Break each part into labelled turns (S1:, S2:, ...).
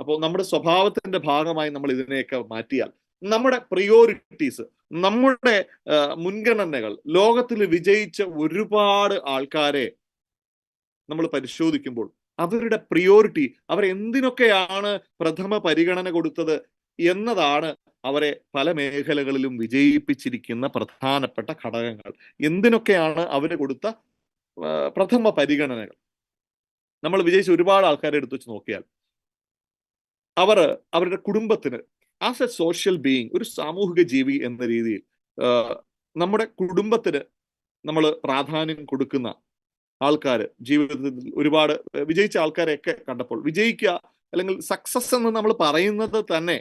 S1: അപ്പോൾ നമ്മുടെ സ്വഭാവത്തിന്റെ ഭാഗമായി നമ്മൾ ഇതിനെയൊക്കെ മാറ്റിയാൽ നമ്മുടെ പ്രിയോറിറ്റീസ്, നമ്മുടെ മുൻഗണനകൾ, ലോകത്തിൽ വിജയിച്ച ഒരുപാട് ആൾക്കാരെ നമ്മൾ പരിശോധിക്കുമ്പോൾ അവരുടെ പ്രിയോറിറ്റി, അവർ എന്തിനൊക്കെയാണ് പ്രഥമ പരിഗണന കൊടുത്തത് എന്നതാണ് അവരെ പല മേഖലകളിലും വിജയിപ്പിച്ചിരിക്കുന്ന പ്രധാനപ്പെട്ട ഘടകങ്ങൾ. എന്തിനൊക്കെയാണ് അവർ കൊടുത്ത പ്രഥമ പരിഗണനകൾ. നമ്മൾ വിജയിച്ച ഒരുപാട് ആൾക്കാരെ എടുത്തു വെച്ച് നോക്കിയാൽ അവരുടെ കുടുംബത്തിന് ആസ് എ സോഷ്യൽ ബീയിങ്, ഒരു സാമൂഹിക ജീവി എന്ന രീതിയിൽ നമ്മുടെ കുടുംബത്തിന് നമ്മൾ പ്രാധാന്യം കൊടുക്കുന്ന ആൾക്കാർ, ജീവിതത്തിൽ ഒരുപാട് വിജയിച്ച ആൾക്കാരെയൊക്കെ കണ്ടപ്പോൾ, വിജയിക്കുക അല്ലെങ്കിൽ സക്സസ് എന്ന് നമ്മൾ പറയുന്നത് തന്നെ,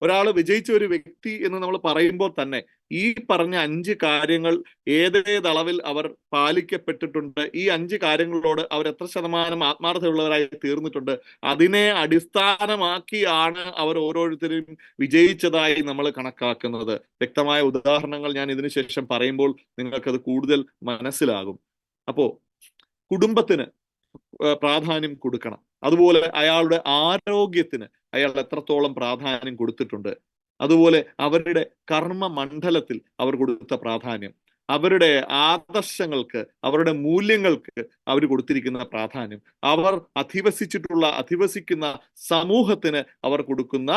S1: ഒരാൾ വിജയിച്ച ഒരു വ്യക്തി എന്ന് നമ്മൾ പറയുമ്പോൾ തന്നെ ഈ പറഞ്ഞ 5 കാര്യങ്ങൾ ഏതേതളവിൽ അവർ പാലിക്കപ്പെട്ടിട്ടുണ്ട്, ഈ 5 കാര്യങ്ങളോട് അവർ എത്ര ശതമാനം ആത്മാർത്ഥതയുള്ളവരായി തീർന്നിട്ടുണ്ട്, അതിനെ അടിസ്ഥാനമാക്കിയാണ് അവർ ഓരോരുത്തരും വിജയിച്ചതായി നമ്മൾ കണക്കാക്കുന്നത്. വ്യക്തമായ ഉദാഹരണങ്ങൾ ഞാൻ ഇതിനു ശേഷം പറയുമ്പോൾ നിങ്ങൾക്കത് കൂടുതൽ മനസ്സിലാകും. അപ്പോ കുടുംബത്തിന് പ്രാധാന്യം കൊടുക്കണം. അതുപോലെ അയാളുടെ ആരോഗ്യത്തിന് അയാൾ എത്രത്തോളം പ്രാധാന്യം കൊടുത്തിട്ടുണ്ട്. അതുപോലെ അവരുടെ കർമ്മ മണ്ഡലത്തിൽ അവർ കൊടുത്ത പ്രാധാന്യം, അവരുടെ ആദർശങ്ങൾക്ക്, അവരുടെ മൂല്യങ്ങൾക്ക് അവർ കൊടുത്തിരിക്കുന്ന പ്രാധാന്യം, അവർ അധിവസിക്കുന്ന സമൂഹത്തിന് അവർ കൊടുക്കുന്ന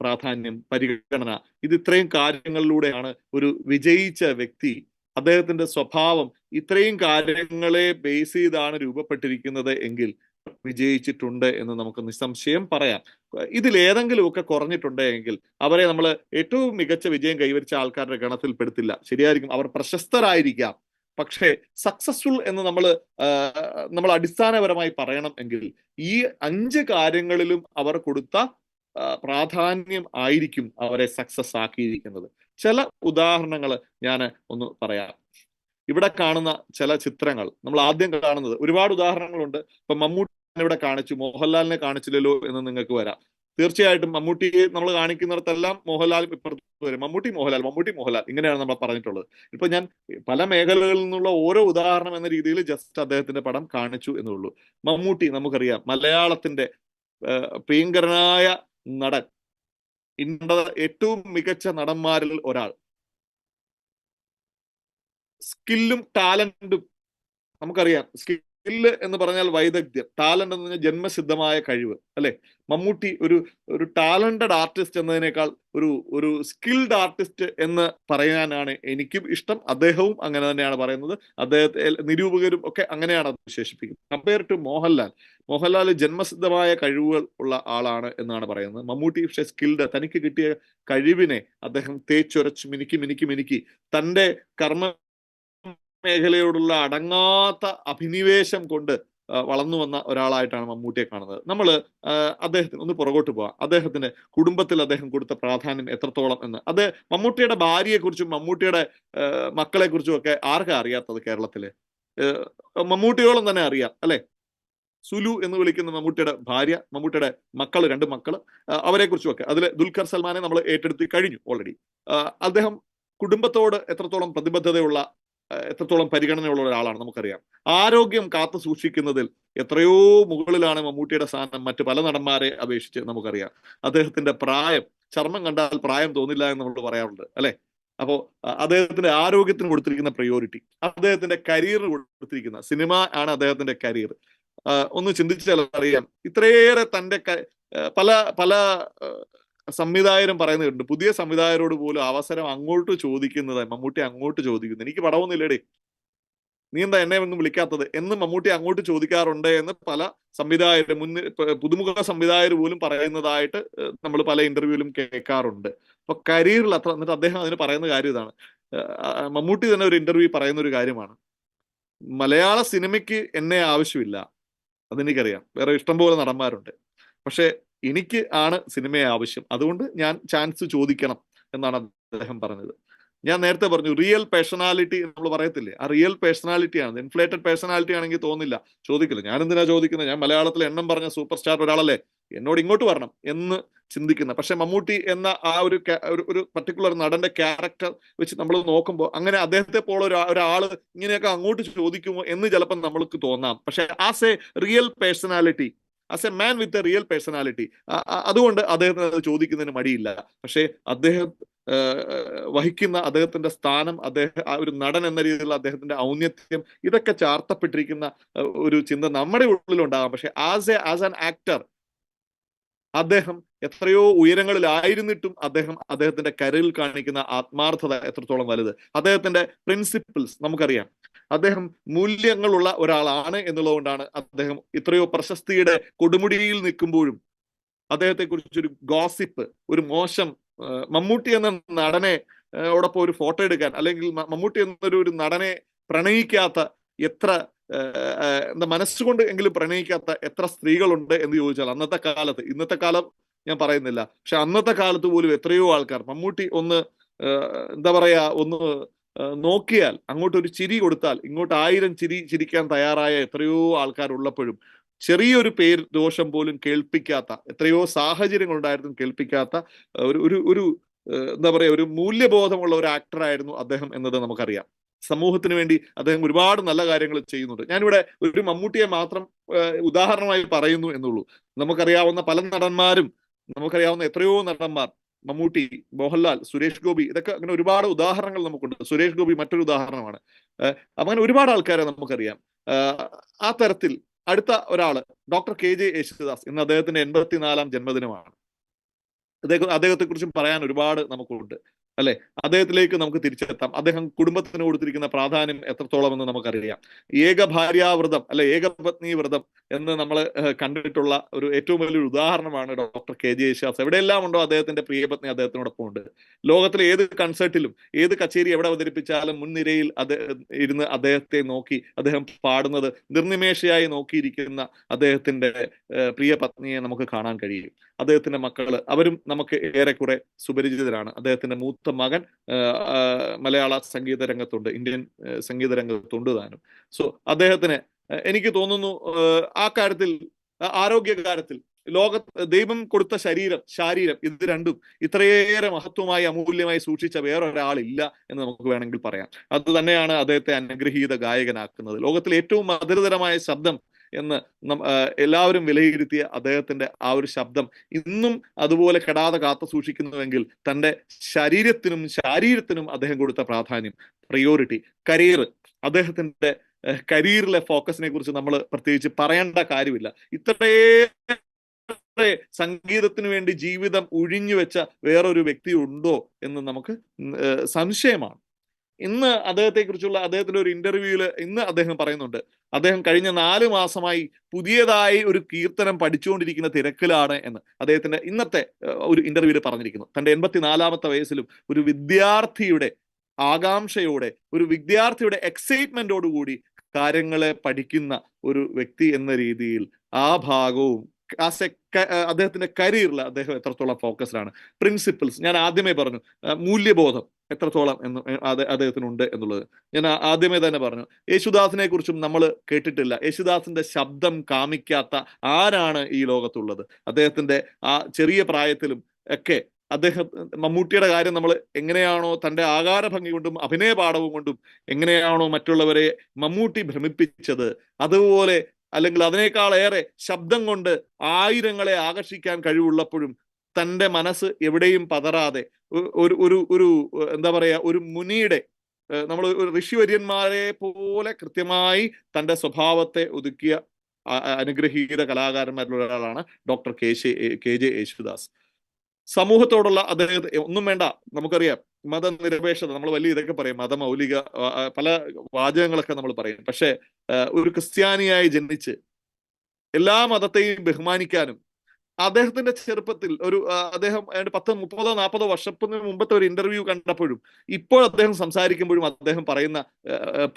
S1: പ്രാധാന്യം, പരിഗണന, ഇത് ഇത്രയും കാര്യങ്ങളിലൂടെയാണ് ഒരു വിജയിച്ച വ്യക്തി, അദ്ദേഹത്തിന്റെ സ്വഭാവം ഇത്രയും കാര്യങ്ങളെ ബേസ് ചെയ്താണ് രൂപപ്പെട്ടിരിക്കുന്നത് എങ്കിൽ വിജയിച്ചിട്ടുണ്ട് എന്ന് നമുക്ക് നിസ്സംശയം പറയാം. ഇതിലേതെങ്കിലുമൊക്കെ കുറഞ്ഞിട്ടുണ്ടെങ്കിൽ അവരെ നമ്മൾ ഏറ്റവും മികച്ച വിജയം കൈവരിച്ച ആൾക്കാരുടെ ഗണത്തിൽ പെടുത്തില്ല. ശരിയായിരിക്കും, അവർ പ്രശസ്തരായിരിക്കാം. പക്ഷേ സക്സസ്ഫുൾ എന്ന് നമ്മൾ അടിസ്ഥാനപരമായി പറയണം എങ്കിൽ ഈ 5 കാര്യങ്ങളിലും അവർ കൊടുത്ത പ്രാധാന്യം ആയിരിക്കും അവരെ സക്സസ് ആക്കിയിരിക്കുന്നത്. ചില ഉദാഹരണങ്ങൾ ഞാൻ ഒന്ന് പറയാം. ഇവിടെ കാണുന്ന ചില ചിത്രങ്ങൾ, നമ്മൾ ആദ്യം കാണുന്നത്, ഒരുപാട് ഉദാഹരണങ്ങളുണ്ട്. ഇപ്പൊ മമ്മൂട്ടി ഇവിടെ കാണിച്ചു, മോഹൻലാലിനെ കാണിച്ചില്ലല്ലോ എന്ന് നിങ്ങൾക്ക് വരാം. തീർച്ചയായിട്ടും മമ്മൂട്ടിയെ നമ്മൾ കാണിക്കുന്നിടത്തെല്ലാം മോഹൻലാൽ ഇപ്പുറത്ത് വരും. മമ്മൂട്ടി മോഹൻലാൽ ഇങ്ങനെയാണ് നമ്മൾ പറഞ്ഞിട്ടുള്ളത്. ഇപ്പൊ ഞാൻ പല മേഖലകളിൽ നിന്നുള്ള ഓരോ ഉദാഹരണം എന്ന രീതിയിൽ ജസ്റ്റ് അദ്ദേഹത്തിന്റെ പടം കാണിച്ചു എന്നുള്ളൂ. മമ്മൂട്ടി നമുക്കറിയാം, മലയാളത്തിന്റെ പ്രിയങ്കരനായ നടൻ, ഇന്ത്യയുടെ ഏറ്റവും മികച്ച നടന്മാരിൽ ഒരാൾ. സ്കില്ലും ടാലന്റും നമുക്കറിയാം. സ്കില്ല് എന്ന് പറഞ്ഞാൽ വൈദഗ്ധ്യം, ടാലന്റ് എന്ന് പറഞ്ഞാൽ ജന്മസിദ്ധമായ കഴിവ്, അല്ലെ? മമ്മൂട്ടി ഒരു ടാലന്റഡ് ആർട്ടിസ്റ്റ് എന്നതിനേക്കാൾ ഒരു സ്കിൽഡ് ആർട്ടിസ്റ്റ് എന്ന് പറയാനാണ് എനിക്കും ഇഷ്ടം. അദ്ദേഹവും അങ്ങനെ തന്നെയാണ് പറയുന്നത്. അദ്ദേഹത്തെ നിരൂപകരും ഒക്കെ അങ്ങനെയാണ് അത് വിശേഷിപ്പിക്കുന്നത്. കമ്പയർ ടു മോഹൻലാൽ ജന്മസിദ്ധമായ കഴിവുകൾ ഉള്ള ആളാണ് എന്നാണ് പറയുന്നത്. മമ്മൂട്ടി പക്ഷേ സ്കിൽഡ്, തനിക്ക് കിട്ടിയ കഴിവിനെ അദ്ദേഹം തേച്ചൊരച്ച് മിനുക്കി തൻ്റെ കർമ്മ മേഖലയോടുള്ള അടങ്ങാത്ത അഭിനിവേശം കൊണ്ട് വളർന്നു വന്ന ഒരാളായിട്ടാണ് മമ്മൂട്ടിയെ കാണുന്നത്. നമ്മൾ അദ്ദേഹത്തിന് ഒന്ന് പുറകോട്ട് പോവാം. അദ്ദേഹത്തിന്റെ കുടുംബത്തിൽ അദ്ദേഹം കൊടുത്ത പ്രാധാന്യം എത്രത്തോളം എന്ന്. മമ്മൂട്ടിയുടെ ഭാര്യയെക്കുറിച്ചും മമ്മൂട്ടിയുടെ മക്കളെ കുറിച്ചും ഒക്കെ ആർക്കാ അറിയാത്തത്? കേരളത്തില് മമ്മൂട്ടിയോളം തന്നെ അറിയാം, അല്ലെ? സുലു എന്ന് വിളിക്കുന്ന മമ്മൂട്ടിയുടെ ഭാര്യ, മമ്മൂട്ടിയുടെ 2 മക്കള്, അവരെ കുറിച്ചുമൊക്കെ. അതിൽ ദുൽഖർ സൽമാനെ നമ്മൾ ഏറ്റെടുത്ത് കഴിഞ്ഞു ഓൾറെഡി. അദ്ദേഹം കുടുംബത്തോട് എത്രത്തോളം പ്രതിബദ്ധതയുള്ള, എത്രത്തോളം പരിഗണനയുള്ള ഒരാളാണ് നമുക്കറിയാം. ആരോഗ്യം കാത്തു സൂക്ഷിക്കുന്നതിൽ എത്രയോ മുകളിലാണ് മമ്മൂട്ടിയുടെ സ്ഥാനം മറ്റ് പല നടന്മാരെ അപേക്ഷിച്ച് നമുക്കറിയാം. അദ്ദേഹത്തിന്റെ പ്രായം, ചർമ്മം കണ്ടാൽ പ്രായം തോന്നില്ല എന്ന് നമ്മൾ പറയാറുണ്ട്, അല്ലെ? അപ്പോ അദ്ദേഹത്തിന്റെ ആരോഗ്യത്തിന് കൊടുത്തിരിക്കുന്ന പ്രയോറിറ്റി, അദ്ദേഹത്തിന്റെ കരിയർ കൊടുത്തിരിക്കുന്ന, സിനിമ ആണ് അദ്ദേഹത്തിന്റെ കരിയർ. ഒന്ന് ചിന്തിച്ചാൽ അറിയാം, ഇത്രയേറെ തന്റെ പല സംവിധായകരും പറയുന്നുണ്ട്, പുതിയ സംവിധായകരോട് പോലും അവസരം അങ്ങോട്ട് ചോദിക്കുന്നത്, മമ്മൂട്ടി അങ്ങോട്ട് ചോദിക്കുന്നു, എനിക്ക് പടമൊന്നുമില്ലേടേ, നീ എന്താ എന്നെ ഒന്നും വിളിക്കാത്തത് എന്ന് മമ്മൂട്ടി അങ്ങോട്ട് ചോദിക്കാറുണ്ട് എന്ന് പല സംവിധായകരും, പുതുമുഖ സംവിധായകർ പോലും പറയുന്നതായിട്ട് നമ്മൾ പല ഇന്റർവ്യൂവിലും കേൾക്കാറുണ്ട്. അപ്പൊ കരിയറിൽ അത്ര, എന്നിട്ട് അദ്ദേഹം അതിന് പറയുന്ന കാര്യം ഇതാണ്. മമ്മൂട്ടി തന്നെ ഒരു ഇന്റർവ്യൂ പറയുന്ന ഒരു കാര്യമാണ്, മലയാള സിനിമയ്ക്ക് എന്നെ ആവശ്യമില്ല, അതെനിക്കറിയാം, വേറെ ഇഷ്ടംപോലെ നടന്മാരുണ്ട്, പക്ഷെ എനിക്ക് ആണ് സിനിമയെ ആവശ്യം, അതുകൊണ്ട് ഞാൻ ചാൻസ് ചോദിക്കണം എന്നാണ് അദ്ദേഹം പറഞ്ഞത്. ഞാൻ നേരത്തെ പറഞ്ഞു, റിയൽ പേഴ്സണാലിറ്റി നമ്മൾ പറയത്തില്ലേ, ആ റിയൽ പേഴ്സണാലിറ്റി ആണ്. ഇൻഫ്ലേറ്റഡ് പേഴ്സണാലിറ്റി ആണെങ്കിൽ തോന്നില്ല, ചോദിക്കില്ല. ഞാൻ എന്തിനാ ചോദിക്കുന്നത്, ഞാൻ മലയാളത്തിൽ എണ്ണം പറഞ്ഞ സൂപ്പർ സ്റ്റാർ ഒരാളല്ലേ, എന്നോട് ഇങ്ങോട്ട് വരണം എന്ന് ചിന്തിക്കുന്ന. പക്ഷെ മമ്മൂട്ടി എന്ന ആ ഒരു പർട്ടിക്കുലർ നടന്റെ ക്യാരക്ടർ വെച്ച് നമ്മൾ നോക്കുമ്പോൾ അങ്ങനെ അദ്ദേഹത്തെ പോലെ ഒരാള് ഇങ്ങനെയൊക്കെ അങ്ങോട്ട് ചോദിക്കുമോ എന്ന് ചിലപ്പോൾ നമ്മൾക്ക് തോന്നാം. പക്ഷെ as A real personality as a man with a real personality. അതുകൊണ്ട് അദ്ദേഹത്തിന് അത് ചോദിക്കുന്നതിന് മടിയില്ല. പക്ഷേ അദ്ദേഹം വഹിക്കുന്ന അദ്ദേഹത്തിന്റെ സ്ഥാനം, ഒരു നടൻ എന്ന രീതിയിലുള്ള അദ്ദേഹത്തിന്റെ ഔന്നത്യം, ഇതൊക്കെ ചാർത്തപ്പെട്ടിരിക്കുന്ന ഒരു ചിന്ത നമ്മുടെ ഉള്ളിലുണ്ടാകാം. പക്ഷെ ആസ് ആൻ ആക്ടർ അദ്ദേഹം എത്രയോ ഉയരങ്ങളിലായിരുന്നിട്ടും അദ്ദേഹത്തിന്റെ കരയിൽ കാണിക്കുന്ന ആത്മാർത്ഥത എത്രത്തോളം വലുത്. അദ്ദേഹത്തിന്റെ പ്രിൻസിപ്പിൾസ് നമുക്കറിയാം. അദ്ദേഹം മൂല്യങ്ങളുള്ള ഒരാളാണ് എന്നുള്ളതുകൊണ്ടാണ് അദ്ദേഹം ഇത്രയോ പ്രശസ്തിയുടെ കൊടുമുടിയിൽ നിൽക്കുമ്പോഴും അദ്ദേഹത്തെ കുറിച്ചൊരു ഗോസിപ്പ്, ഒരു മോശം മമ്മൂട്ടി എന്ന നടനെ ഓടൊപ്പം ഒരു ഫോട്ടോ എടുക്കാൻ, അല്ലെങ്കിൽ മമ്മൂട്ടി എന്നൊരു നടനെ പ്രണയിക്കാത്ത എത്ര എന്താ മനസ്സുകൊണ്ട് എങ്കിലും പ്രണയിക്കാത്ത എത്ര സ്ത്രീകളുണ്ട് എന്ന് ചോദിച്ചാൽ അന്നത്തെ കാലത്ത്, ഇന്നത്തെ കാലം ഞാൻ പറയുന്നില്ല, പക്ഷെ അന്നത്തെ കാലത്ത് പോലും എത്രയോ ആൾക്കാർ മമ്മൂട്ടി ഒന്ന് എന്താ പറയാ ഒന്ന് നോക്കിയാൽ, അങ്ങോട്ട് ഒരു ചിരി കൊടുത്താൽ ഇങ്ങോട്ട് 1000 ചിരിക്കാൻ തയ്യാറായ എത്രയോ ആൾക്കാർ ഉള്ളപ്പോഴും ചെറിയൊരു പേര് ദോഷം പോലും കേൾപ്പിക്കാത്ത, എത്രയോ സാഹചര്യങ്ങൾ ഉണ്ടായിരുന്നു കേൾപ്പിക്കാത്ത ഒരു ഒരു ഒരു എന്താ പറയാ ഒരു മൂല്യബോധമുള്ള ഒരു ആക്ടറായിരുന്നു അദ്ദേഹം എന്നത് നമുക്കറിയാം. സമൂഹത്തിന് വേണ്ടി അദ്ദേഹം ഒരുപാട് നല്ല കാര്യങ്ങൾ ചെയ്യുന്നുണ്ട്. ഞാനിവിടെ ഒരു മമ്മൂട്ടിയെ മാത്രം ഉദാഹരണമായി പറയുന്നു എന്നുള്ളൂ. നമുക്കറിയാവുന്ന പല നടന്മാരും, നമുക്കറിയാവുന്ന എത്രയോ നടന്മാർ, മമ്മൂട്ടി, മോഹൻലാൽ, സുരേഷ് ഗോപി, ഇതൊക്കെ അങ്ങനെ ഒരുപാട് ഉദാഹരണങ്ങൾ നമുക്കുണ്ട്. സുരേഷ് ഗോപി മറ്റൊരു ഉദാഹരണമാണ്. അങ്ങനെ ഒരുപാട് ആൾക്കാരെ നമുക്കറിയാം. ആ തരത്തിൽ അടുത്ത ഒരാള് ഡോക്ടർ KJ യേശുദാസ്. ഇന്ന് അദ്ദേഹത്തിന്റെ 84ാം ജന്മദിനമാണ്. അദ്ദേഹത്തെ കുറിച്ചും പറയാൻ ഒരുപാട് നമുക്കുണ്ട്, അല്ലെ? അദ്ദേഹത്തിലേക്ക് നമുക്ക് തിരിച്ചെത്താം. അദ്ദേഹം കുടുംബത്തിന് കൊടുത്തിരിക്കുന്ന പ്രാധാന്യം എത്രത്തോളം എന്ന് നമുക്കറിയാം. ഏകഭാര്യാവ്രതം, അല്ലെ, ഏകപത്നി വ്രതം എന്ന് നമ്മൾ കണ്ടിട്ടുള്ള ഒരു ഏറ്റവും വലിയൊരു ഉദാഹരണമാണ് ഡോക്ടർ KJ യേശുദാസ്. എവിടെയെല്ലാം ഉണ്ടോ അദ്ദേഹത്തിന്റെ പ്രിയപത്നി അദ്ദേഹത്തിനോടൊപ്പം ഉണ്ട്. ലോകത്തിലെ ഏത് കൺസേർട്ടിലും ഏത് കച്ചേരി എവിടെ അവതരിപ്പിച്ചാലും മുൻനിരയിൽ ഇരുന്ന് അദ്ദേഹത്തെ നോക്കി അദ്ദേഹം പാടുന്നത് നിർനിമേഷയായി നോക്കിയിരിക്കുന്ന അദ്ദേഹത്തിന്റെ പ്രിയ പത്നിയെ നമുക്ക് കാണാൻ കഴിയും. അദ്ദേഹത്തിന്റെ മക്കള്, അവരും നമുക്ക് ഏറെക്കുറെ സുപരിചിതരാണ്. അദ്ദേഹത്തിന്റെ മൂത്ത മകൻ മലയാള സംഗീത രംഗത്തുണ്ട്, ഇന്ത്യൻ സംഗീത രംഗത്തുണ്ട് താനും. സോ അദ്ദേഹത്തിന് എനിക്ക് തോന്നുന്നു ആ കാര്യത്തിൽ, ആരോഗ്യകാര്യത്തിൽ ദൈവം കൊടുത്ത ശാരീരം ഇത് രണ്ടും ഇത്രയേറെ മഹത്വമായി അമൂല്യമായി സൂക്ഷിച്ച വേറൊരാളില്ല എന്ന് നമുക്ക് വേണമെങ്കിൽ പറയാം. അത് തന്നെയാണ് അദ്ദേഹത്തെ അനുഗ്രഹീത ഗായകനാക്കുന്നത്. ലോകത്തിലെ ഏറ്റവും മധുരതരമായ ശബ്ദം എന്ന് എല്ലാവരും വിലയിരുത്തിയ അദ്ദേഹത്തിന്റെ ആ ഒരു ശബ്ദം ഇന്നും അതുപോലെ കെടാതെ കാത്തു സൂക്ഷിക്കുന്നുവെങ്കിൽ തന്റെ ശരീരത്തിനും അദ്ദേഹം കൊടുത്ത പ്രാധാന്യം, പ്രയോറിറ്റി, കരിയർ, അദ്ദേഹത്തിന്റെ കരിയറിലെ ഫോക്കസിനെ കുറിച്ച് നമ്മൾ പ്രത്യേകിച്ച് പറയേണ്ട കാര്യമില്ല. ഇത്രയേറെ സംഗീതത്തിന് വേണ്ടി ജീവിതം ഉഴിഞ്ഞു വെച്ച വേറൊരു വ്യക്തി ഉണ്ടോ എന്ന് നമുക്ക് സംശയമാണ്. ഇന്ന് അദ്ദേഹത്തെക്കുറിച്ചുള്ള അദ്ദേഹത്തിന്റെ ഒരു ഇന്റർവ്യൂവില് ഇന്ന് അദ്ദേഹം പറയുന്നുണ്ട്, അദ്ദേഹം കഴിഞ്ഞ 4 മാസമായി പുതിയതായി ഒരു കീർത്തനം പഠിച്ചുകൊണ്ടിരിക്കുന്ന തിരക്കിലാണ് എന്ന് അദ്ദേഹത്തിന്റെ ഇന്നത്തെ ഒരു ഇന്റർവ്യൂവിൽ പറഞ്ഞിരിക്കുന്നു. തന്റെ 84ാമത്തെ വയസ്സിലും ഒരു വിദ്യാർത്ഥിയുടെ ആകാംക്ഷയോടെ, ഒരു വിദ്യാർത്ഥിയുടെ എക്സൈറ്റ്മെന്റോടുകൂടി കാര്യങ്ങളെ പഠിക്കുന്ന ഒരു വ്യക്തി എന്ന രീതിയിൽ ആ ഭാഗവും അദ്ദേഹത്തിന്റെ കരിയറിൽ അദ്ദേഹം എത്രത്തോളം ഫോക്കസ്ഡാണ്. പ്രിൻസിപ്പിൾസ് ഞാൻ ആദ്യമേ പറഞ്ഞു, മൂല്യബോധം എത്രത്തോളം അദ്ദേഹത്തിനുണ്ട് എന്നുള്ളത് ഞാൻ ആദ്യമേ തന്നെ പറഞ്ഞു. യേശുദാസിനെ കുറിച്ചും നമ്മൾ കേട്ടിട്ടില്ല. യേശുദാസിന്റെ ശബ്ദം കാമിക്കാത്ത ആരാണ് ഈ ലോകത്തുള്ളത്? അദ്ദേഹത്തിന്റെ ആ ചെറിയ പ്രായത്തിലും ഒക്കെ അദ്ദേഹം, മമ്മൂട്ടിയുടെ കാര്യം നമ്മൾ എങ്ങനെയാണോ തന്റെ ആകാര ഭംഗി കൊണ്ടും അഭിനയ പാഠവും കൊണ്ടും എങ്ങനെയാണോ മറ്റുള്ളവരെ മമ്മൂട്ടി ഭ്രമിപ്പിച്ചത്, അതുപോലെ അല്ലെങ്കിൽ അതിനേക്കാളേറെ ശബ്ദം കൊണ്ട് ആയിരങ്ങളെ ആകർഷിക്കാൻ കഴിവുള്ളപ്പോഴും തന്റെ മനസ്സ് എവിടെയും പതറാതെ ഒരു ഒരു ഒരു എന്താ പറയാ ഒരു മുനിയുടെ, നമ്മൾ ഋഷിവര്യന്മാരെ പോലെ കൃത്യമായി തന്റെ സ്വഭാവത്തെ ഒതുക്കിയ അനുഗ്രഹീത കലാകാരന്മാരിലുള്ള ഒരാളാണ് ഡോക്ടർ KJ യേശുദാസ്. സമൂഹത്തോടുള്ള അദ്ദേഹത്തെ ഒന്നും വേണ്ട, നമുക്കറിയാം മതനിരപേക്ഷത, നമ്മൾ വലിയ ഇതൊക്കെ പറയും, മതമൗലിക പല വാചകങ്ങളൊക്കെ നമ്മൾ പറയും. പക്ഷെ ഒരു ക്രിസ്ത്യാനിയായി ജനിച്ച് എല്ലാ മതത്തെയും ബഹുമാനിക്കാനും, അദ്ദേഹത്തിന്റെ ചെറുപ്പത്തിൽ അദ്ദേഹം 10-30-40 വർഷത്തിന് മുമ്പത്തെ ഒരു ഇന്റർവ്യൂ കണ്ടപ്പോഴും ഇപ്പോൾ അദ്ദേഹം സംസാരിക്കുമ്പോഴും അദ്ദേഹം പറയുന്ന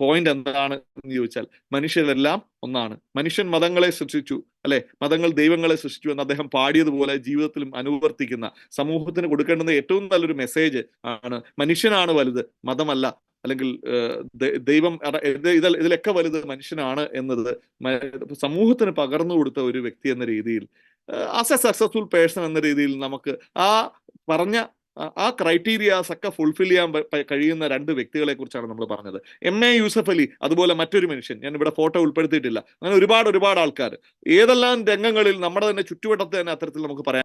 S1: പോയിന്റ് എന്താണ് എന്ന് ചോദിച്ചാൽ, മനുഷ്യരെല്ലാം ഒന്നാണ്, മനുഷ്യൻ മതങ്ങളെ സൃഷ്ടിച്ചു, അല്ലെ, മതങ്ങൾ ദൈവങ്ങളെ സൃഷ്ടിച്ചു എന്ന് അദ്ദേഹം പാടിയതുപോലെ ജീവിതത്തിലും അനുവർത്തിക്കുന്ന, സമൂഹത്തിന് കൊടുക്കേണ്ടുന്ന ഏറ്റവും നല്ലൊരു മെസ്സേജ് ആണ് മനുഷ്യനാണ് വലുത്, മതമല്ല, അല്ലെങ്കിൽ ദൈവം, ഇതിലൊക്കെ വലുത് മനുഷ്യനാണ് എന്നത് സമൂഹത്തിന് പകർന്നു കൊടുത്ത ഒരു വ്യക്തി എന്ന രീതിയിൽ, ആസ് എ സക്സസ്ഫുൾ പേഴ്സൺ എന്ന രീതിയിൽ നമുക്ക് ആ പറഞ്ഞ ആ ക്രൈറ്റീരിയാസ് ഒക്കെ ഫുൾഫിൽ ചെയ്യാൻ കഴിയുന്ന രണ്ട് വ്യക്തികളെ കുറിച്ചാണ് നമ്മൾ പറഞ്ഞത്. MA യൂസഫ് അലി, അതുപോലെ മറ്റൊരു മനുഷ്യൻ, ഞാൻ ഇവിടെ ഫോട്ടോ ഉൾപ്പെടുത്തിയിട്ടില്ല. അങ്ങനെ ഒരുപാട് ആൾക്കാർ ഏതെല്ലാം രംഗങ്ങളിൽ നമ്മുടെ തന്നെ ചുറ്റുവട്ടത്ത് തന്നെ അത്തരത്തിൽ നമുക്ക് പറയാം.